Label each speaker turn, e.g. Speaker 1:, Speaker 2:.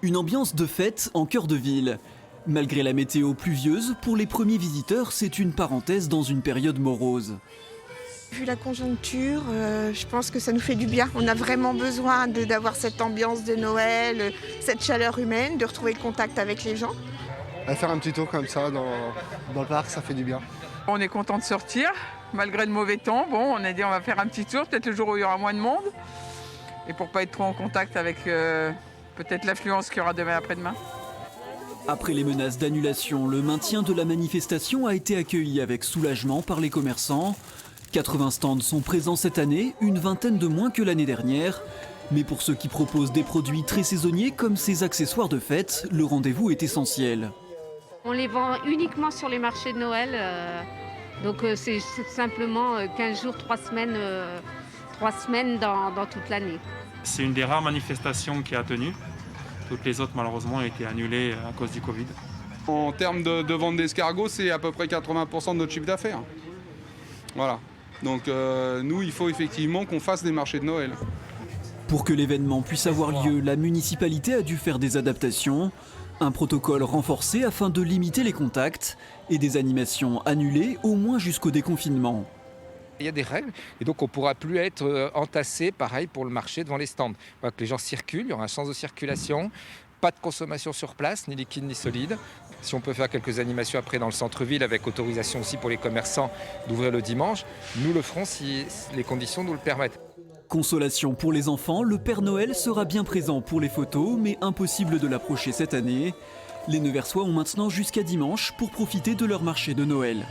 Speaker 1: Une ambiance de fête en cœur de ville. Malgré la météo pluvieuse, pour les premiers visiteurs, c'est une parenthèse dans une période morose.
Speaker 2: Vu la conjoncture, je pense que ça nous fait du bien. On a vraiment besoin d'avoir cette ambiance de Noël, cette chaleur humaine, de retrouver le contact avec les gens.
Speaker 3: Faire un petit tour comme ça dans le parc, ça fait du bien.
Speaker 4: On est content de sortir, malgré le mauvais temps. Bon, on a dit on va faire un petit tour, peut-être le jour où il y aura moins de monde. Et pour pas être trop en contact avec peut-être l'affluence qu'il y aura demain après-demain.
Speaker 1: Après les menaces d'annulation, le maintien de la manifestation a été accueilli avec soulagement par les commerçants. 80 stands sont présents cette année, une vingtaine de moins que l'année dernière. Mais pour ceux qui proposent des produits très saisonniers comme ces accessoires de fête, le rendez-vous est essentiel.
Speaker 5: On les vend uniquement sur les marchés de Noël, donc c'est simplement 15 jours, 3 semaines, dans toute l'année.
Speaker 6: C'est une des rares manifestations qui a tenu. Toutes les autres malheureusement ont été annulées à cause du Covid.
Speaker 7: En termes de vente d'escargots, c'est à peu près 80% de notre chiffre d'affaires. Voilà. Donc nous, il faut effectivement qu'on fasse des marchés de Noël.
Speaker 1: Pour que l'événement puisse avoir lieu, la municipalité a dû faire des adaptations. Un protocole renforcé afin de limiter les contacts et des animations annulées au moins jusqu'au déconfinement.
Speaker 8: Il y a des règles et donc on ne pourra plus être entassé, pareil pour le marché devant les stands. Il faut que les gens circulent, il y aura un sens de circulation, pas de consommation sur place, ni liquide ni solide. Si on peut faire quelques animations après dans le centre-ville avec autorisation aussi pour les commerçants d'ouvrir le dimanche, nous le ferons si les conditions nous le permettent.
Speaker 1: Consolation pour les enfants, le Père Noël sera bien présent pour les photos, mais impossible de l'approcher cette année. Les Neversois ont maintenant jusqu'à dimanche pour profiter de leur marché de Noël.